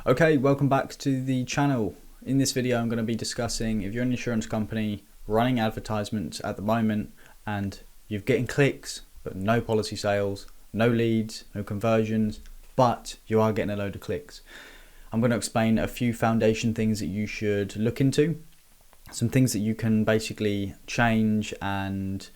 Okay, welcome back to the channel. In this video I'm going to be discussing if you're an insurance company running advertisements at the moment and you're getting clicks but no policy sales, no leads, no conversions, but you are getting a load of clicks. I'm going to explain a few foundation things that you should look into, some things that you can basically change and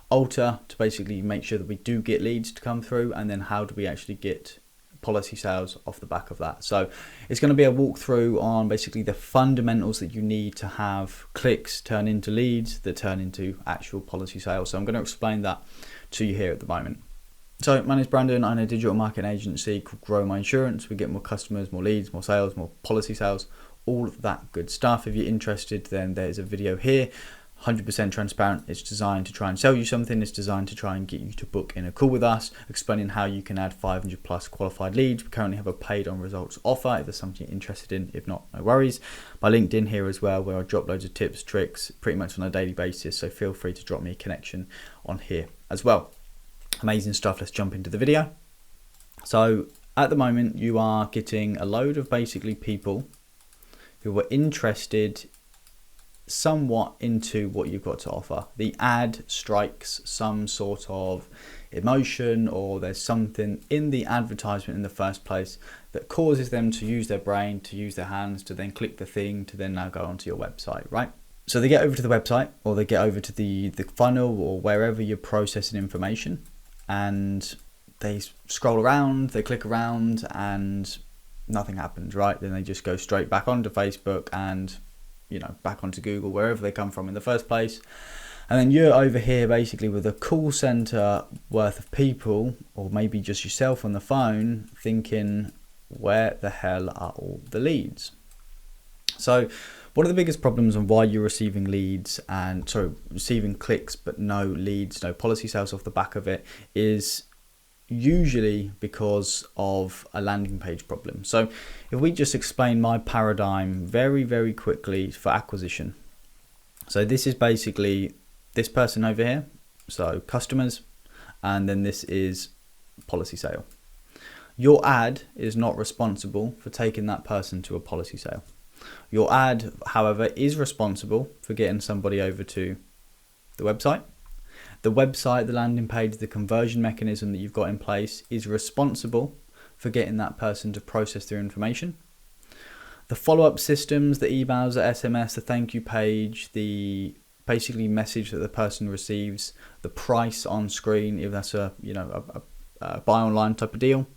alter to basically make sure that we do get leads to come through, and then how do we actually get policy sales off the back of that. So it's going to be a walkthrough on basically the fundamentals that you need to have clicks turn into leads that turn into actual policy sales. So I'm going to explain that to you here at the moment. So my name is Brandon. I'm a digital marketing agency called Grow My Insurance. We get more customers, more leads, more sales, more policy sales, all of that good stuff. If you're interested, then there's a video here, 100% transparent. It's designed to try and sell you something. It's designed to try and get you to book in a call with us, explaining how you can add 500 plus qualified leads. We currently have a paid on results offer if there's something you're interested in. If not, no worries. My LinkedIn here as well, where I drop loads of tips, tricks, pretty much on a daily basis. So feel free to drop me a connection on here as well. Amazing stuff. Let's jump into the video. So at the moment, you are getting a load of basically people who are interested somewhat into what you've got to offer. The ad strikes some sort of emotion, or there's something in the advertisement in the first place that causes them to use their brain, to use their hands, to then click the thing, to then now go onto your website, right? So they get over to the website, or they get over to the funnel, or wherever you're processing information, and they scroll around, they click around, and nothing happens, right? Then they just go straight back onto Facebook and back onto Google, wherever they come from in the first place. And then you're over here basically with a call center worth of people, or maybe just yourself on the phone, thinking, where the hell are all the leads? So one of the biggest problems on why you're receiving receiving clicks but no leads, no policy sales off the back of it, is usually because of a landing page problem. So if we just explain my paradigm very, very quickly for acquisition. So this is basically this person over here, so customers, and then this is policy sale. Your ad is not responsible for taking that person to a policy sale. Your ad, however, is responsible for getting somebody over to the website. The website, the landing page, the conversion mechanism that you've got in place is responsible for getting that person to process their information. The follow-up systems, the emails, the SMS, the thank you page, the basically message that the person receives, the price on screen, if that's a buy online type of deal,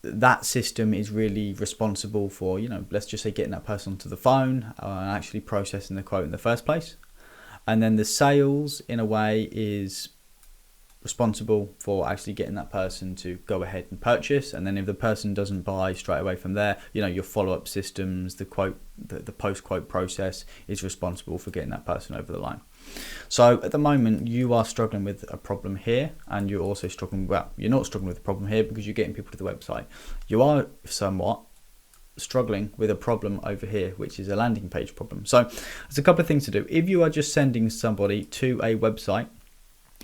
that system is really responsible for, let's just say getting that person onto the phone and actually processing the quote in the first place. And then the sales, in a way, is responsible for actually getting that person to go ahead and purchase. And then if the person doesn't buy straight away from there, your follow-up systems, the post-quote process is responsible for getting that person over the line. So at the moment, you are struggling with a problem here, and you're also struggling, you're not struggling with a problem here because you're getting people to the website. You are somewhat struggling with a problem over here, which is a landing page problem. So there's a couple of things to do. If you are just sending somebody to a website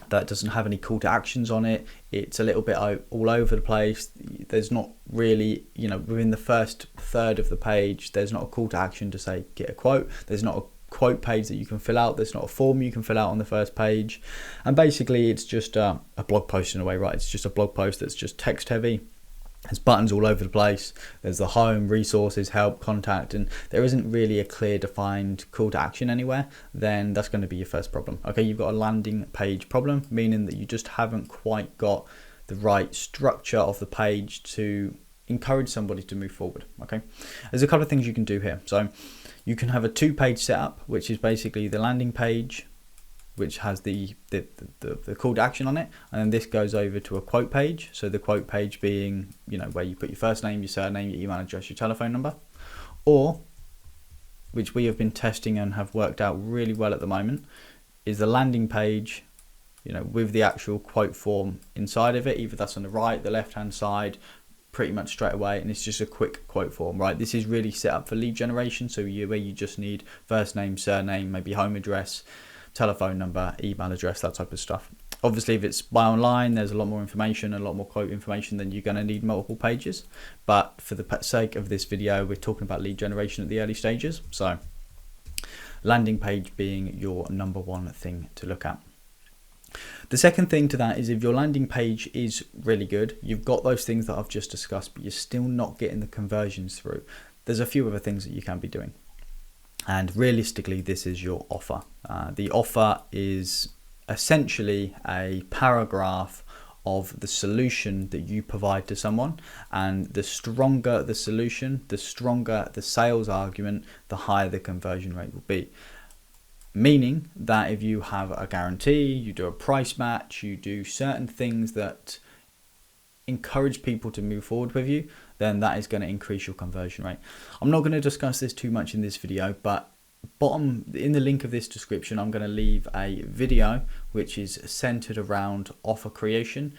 that doesn't have any call to actions on it, it's a little bit all over the place. There's not really, within the first third of the page, there's not a call to action to say get a quote. There's not a quote page that you can fill out. There's not a form you can fill out on the first page. And basically it's just a blog post in a way, right? It's just a blog post that's just text heavy. There's buttons all over the place. There's the home, resources, help, contact, and there isn't really a clear defined call to action anywhere. Then that's going to be your first problem. Okay, you've got a landing page problem, meaning that you just haven't quite got the right structure of the page to encourage somebody to move forward. Okay, there's a couple of things you can do here. So you can have a 2-page setup, which is basically the landing page, which has the call to action on it, and then this goes over to a quote page. So the quote page being, where you put your first name, your surname, your email address, your telephone number, or, which we have been testing and have worked out really well at the moment, is the landing page, with the actual quote form inside of it. Either that's on the right, the left hand side, pretty much straight away, and it's just a quick quote form, right? This is really set up for lead generation, so where you just need first name, surname, maybe home address, telephone number, email address, that type of stuff. Obviously, if it's buy online, there's a lot more information, a lot more quote information, then you're going to need multiple pages. But for the sake of this video, we're talking about lead generation at the early stages. So landing page being your number one thing to look at. The second thing to that is if your landing page is really good, you've got those things that I've just discussed, but you're still not getting the conversions through. There's a few other things that you can be doing. And realistically, this is your offer. The offer is essentially a paragraph of the solution that you provide to someone, and the stronger the solution, the stronger the sales argument, the higher the conversion rate will be. Meaning that if you have a guarantee, you do a price match, you do certain things that encourage people to move forward with you, then that is going to increase your conversion rate. I'm not going to discuss this too much in this video, but bottom in the link of this description, I'm going to leave a video which is centered around offer creation.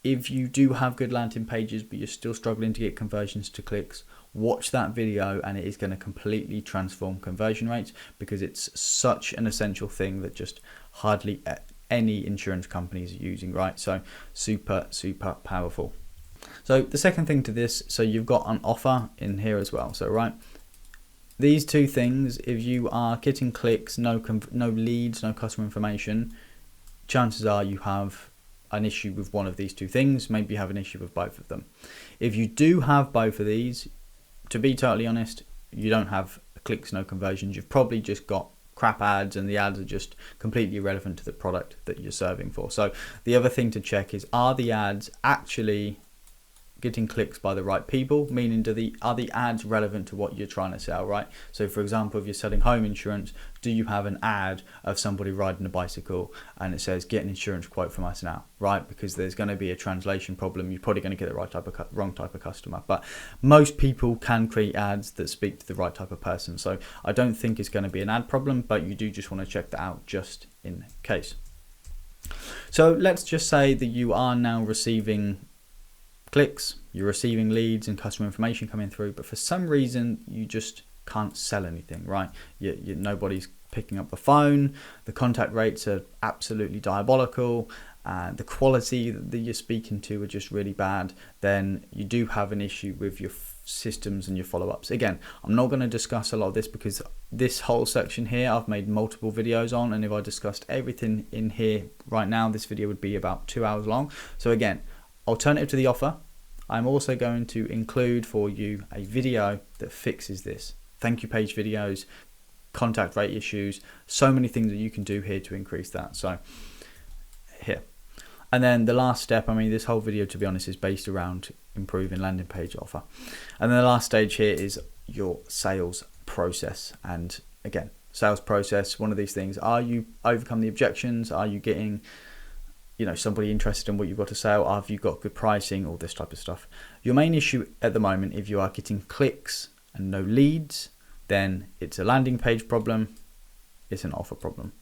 If you do have good landing pages, but you're still struggling to get conversions to clicks, watch that video and it is going to completely transform conversion rates, because it's such an essential thing that just hardly any insurance companies are using, right? So super powerful. So the second thing to this, so you've got an offer in here as well. So right, these two things, if you are getting clicks, no leads, no customer information, chances are you have an issue with one of these two things. Maybe you have an issue with both of them. If you do have both of these, to be totally honest, you don't have clicks, no conversions. You've probably just got crap ads, and the ads are just completely irrelevant to the product that you're serving for. So the other thing to check is, are the ads actually getting clicks by the right people? Meaning, are the ads relevant to what you're trying to sell, right? So for example, if you're selling home insurance, do you have an ad of somebody riding a bicycle and it says get an insurance quote from us now, right? Because there's going to be a translation problem. You're probably going to get the wrong type of customer, but most people can create ads that speak to the right type of person. So I don't think it's going to be an ad problem, but you do just want to check that out just in case. So let's just say that you are now receiving clicks, you're receiving leads and customer information coming through, but for some reason you just can't sell anything, right? Nobody's picking up the phone, the contact rates are absolutely diabolical, the quality that you're speaking to are just really bad. Then you do have an issue with your systems and your follow-ups. Again, I'm not going to discuss a lot of this because this whole section here I've made multiple videos on, and if I discussed everything in here right now, this video would be about 2 hours long. So again, alternative to the offer, I'm also going to include for you a video that fixes this. Thank you page videos, contact rate issues, so many things that you can do here to increase that. So here. And then the last step, I mean, this whole video, to be honest, is based around improving landing page offer. And then the last stage here is your sales process. And again, sales process, one of these things, are you overcome the objections? Are you getting somebody interested in what you've got to sell? Have you got good pricing? All this type of stuff. Your main issue at the moment, if you are getting clicks and no leads, then it's a landing page problem. It's an offer problem.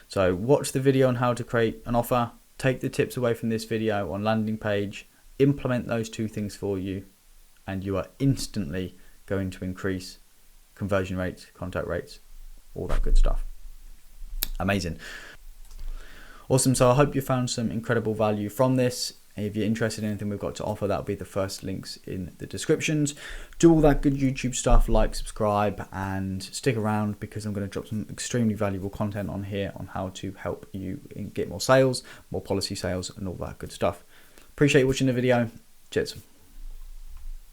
So watch the video on how to create an offer. Take the tips away from this video on landing page, implement those two things for you, and you are instantly going to increase conversion rates, contact rates, all that good stuff. Amazing. Awesome. So I hope you found some incredible value from this. If you're interested in anything we've got to offer, that'll be the first links in the descriptions. Do all that good YouTube stuff, like, subscribe, and stick around, because I'm going to drop some extremely valuable content on here on how to help you get more sales, more policy sales, and all that good stuff. Appreciate you watching the video. Cheers.